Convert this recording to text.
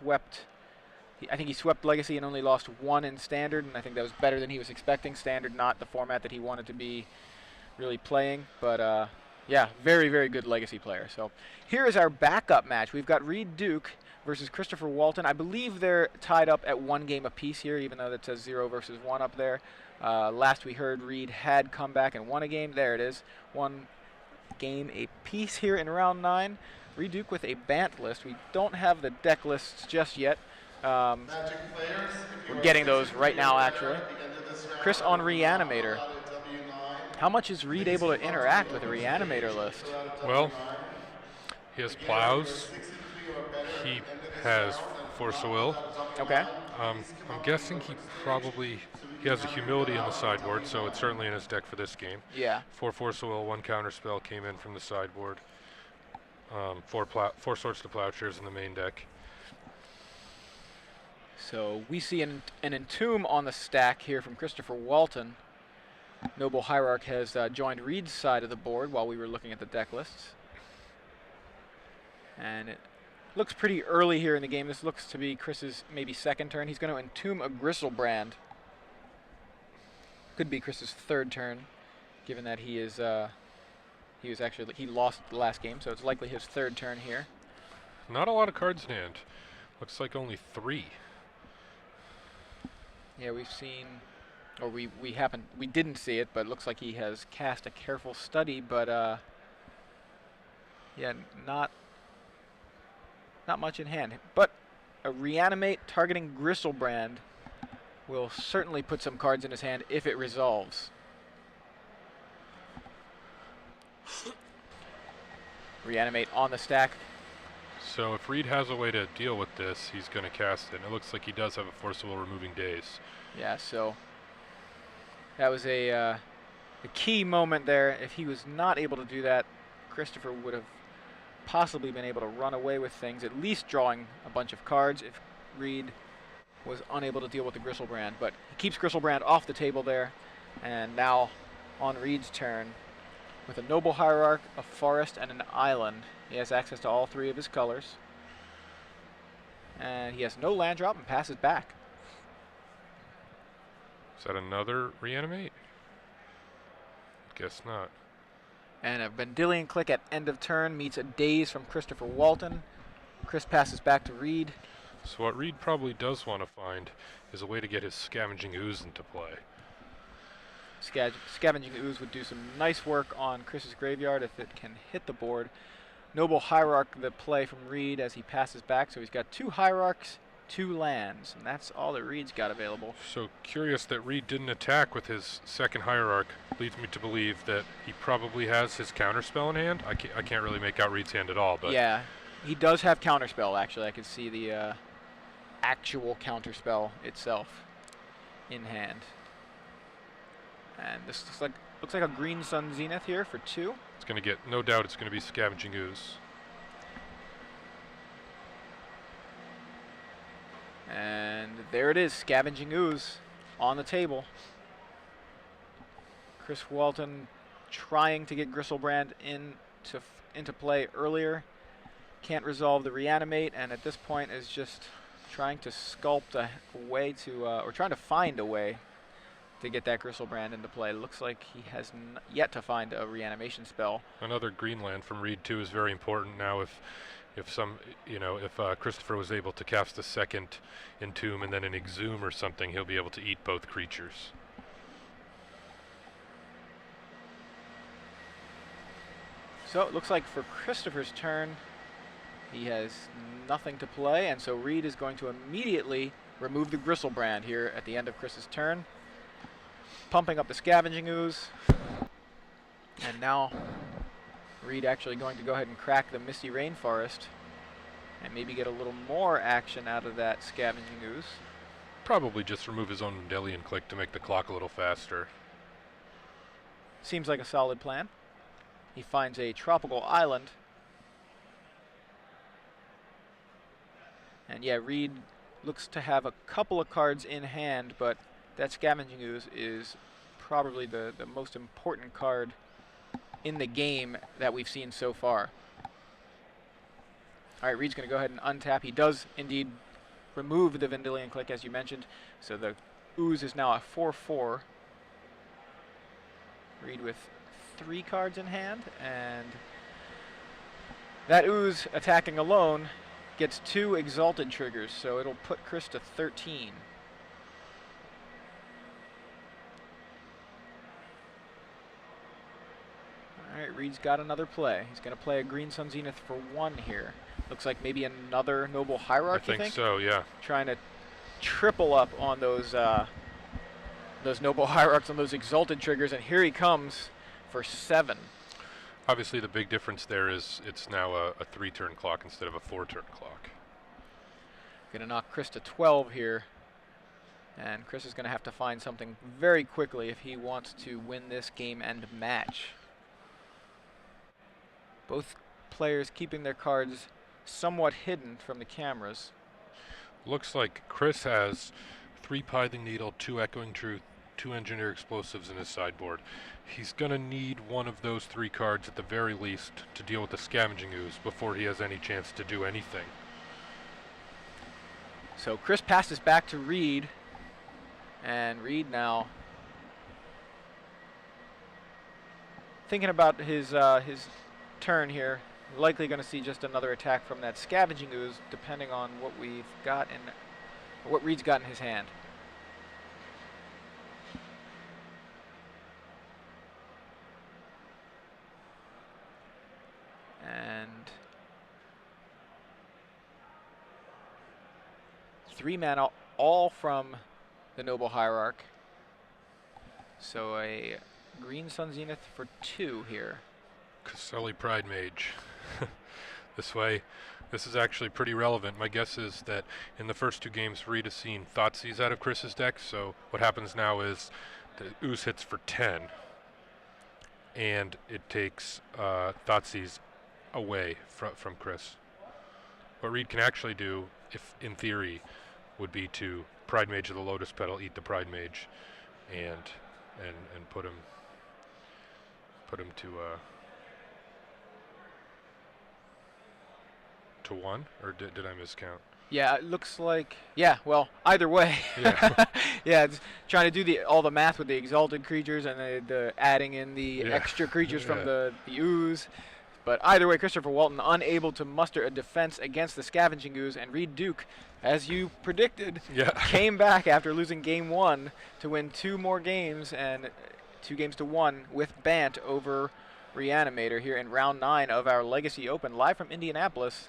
swept. I think he swept Legacy and only lost 1 in Standard, and I think that was better than he was expecting. Standard, not the format that he wanted to be really playing, but yeah, very, very good Legacy player. So here is our backup match. We've got Reid Duke versus Christopher Walton. I believe they're tied up at 1 game apiece here, even though that says 0 versus 1 up there. Last we heard, Reid had come back and won a game. There it is, 1 game apiece here in round 9. Reid Duke with a Bant list. We don't have the deck lists just yet. We're getting those right now, actually. Chris on Reanimator. How much is Reid able to interact with a Reanimator list? Well, he has Plows. He has Force of Will. Okay. I'm guessing he has a Humility in the sideboard, so it's certainly in his deck for this game. Yeah. 4 Force of Will, 1 counter spell came in from the sideboard. 4 Swords to Plowshares in the main deck. So we see an Entomb on the stack here from Christopher Walton. Noble Hierarch has joined Reid's side of the board while we were looking at the deck lists. And it looks pretty early here in the game. This looks to be Chris's maybe 2nd turn. He's going to Entomb a Gristlebrand. Could be Chris's 3rd turn, given that he lost the last game, so it's likely his 3rd turn here. Not a lot of cards in hand. Looks like only 3. Yeah, we've seen, or we didn't see it, but it looks like he has cast a Careful Study, but yeah, not much in hand. But a Reanimate targeting Gristlebrand will certainly put some cards in his hand if it resolves. Reanimate on the stack. So if Reid has a way to deal with this, he's going to cast it. And it looks like he does have a Force of Will removing Daze. Yeah, so that was a key moment there. If he was not able to do that, Christopher would have possibly been able to run away with things, at least drawing a bunch of cards if Reid was unable to deal with the Gristlebrand. But he keeps Gristlebrand off the table there, and now on Reid's turn, with a Noble Hierarch, a Forest, and an Island, he has access to all 3 of his colors. And he has no land drop and passes back. Is that another Reanimate? Guess not. And a Vendilion Click at end of turn meets a Daze from Christopher Walton. Chris passes back to Reid. So what Reid probably does want to find is a way to get his Scavenging Ooze into play. Scavenging Ooze would do some nice work on Chris's graveyard if it can hit the board. Noble Hierarch, the play from Reid as he passes back. So he's got 2 Hierarchs, 2 lands, and that's all that Reid's got available. So curious that Reid didn't attack with his 2nd Hierarch leads me to believe that he probably has his counterspell in hand. I can't really make out Reid's hand at all, but yeah, he does have counterspell. Actually, I can see the actual counterspell itself in hand. And this looks like a Green Sun Zenith here for 2. It's going to get, no doubt it's going to be Scavenging Ooze. And there it is, Scavenging Ooze on the table. Chris Walton trying to get Gristlebrand into play earlier. Can't resolve the Reanimate, and at this point is just trying to sculpt a way to, or trying to find a way to get that Gristlebrand into play. It looks like he has yet to find a reanimation spell. Another green land from Reid too is very important now. If Christopher was able to cast a 2nd Entomb and then an Exhume or something, he'll be able to eat both creatures. So it looks like for Christopher's turn, he has nothing to play, and so Reid is going to immediately remove the Gristlebrand here at the end of Chris's turn. Pumping up the Scavenging Ooze. And now Reid actually going to go ahead and crack the Misty Rainforest and maybe get a little more action out of that Scavenging Ooze. Probably just remove his own Vendilion Click to make the clock a little faster. Seems like a solid plan. He finds a Tropical Island. And yeah, Reid looks to have a couple of cards in hand, but that Scavenging Ooze is probably the most important card in the game that we've seen so far. All right, Reid's going to go ahead and untap. He does indeed remove the Vendilion Click, as you mentioned. So the Ooze is now a 4/4. Reid with 3 cards in hand, and that Ooze attacking alone gets 2 Exalted triggers, so it'll put Chris to 13. Alright, Reid's got another play. He's going to play a Green Sun Zenith for 1 here. Looks like maybe another Noble Hierarch, I think so, yeah. Trying to triple up on those Noble Hierarchs, on those Exalted triggers, and here he comes for 7. Obviously, the big difference there is it's now a 3-turn clock instead of a 4-turn clock. Going to knock Chris to 12 here. And Chris is going to have to find something very quickly if he wants to win this game and match. Both players keeping their cards somewhat hidden from the cameras. Looks like Chris has 3 Pithing Needle, 2 Echoing Truth, 2 Engineer Explosives in his sideboard. He's going to need one of those 3 cards at the very least to deal with the Scavenging Ooze before he has any chance to do anything. So Chris passes back to Reid, and Reid now thinking about his turn here. Likely going to see just another attack from that Scavenging Ooze, depending on what we've got in, what Reid's got in his hand. And 3 mana, all from the Noble Hierarch. So a Green Sun Zenith for 2 here. Caselli Pride Mage. This is actually pretty relevant. My guess is that in the first 2 games, Reid has seen Thoughtseize out of Chris's deck. So what happens now is the Ooze hits for 10, and it takes Thoughtseize away from Chris. What Reid can actually do, if in theory, would be to Pride Mage of the Lotus Petal, eat the Pride Mage, and put him to 1, or did I miscount? Yeah, it looks like, yeah, well, either way. Yeah. Yeah, it's trying to do all the math with the Exalted creatures and the adding in the extra creatures from the Ooze. But either way, Christopher Walton unable to muster a defense against the Scavenging Ooze, and Reid Duke, as you predicted, came back after losing game 1 to win 2 more games, and 2 games to 1 with Bant over Reanimator here in round 9 of our Legacy Open, live from Indianapolis.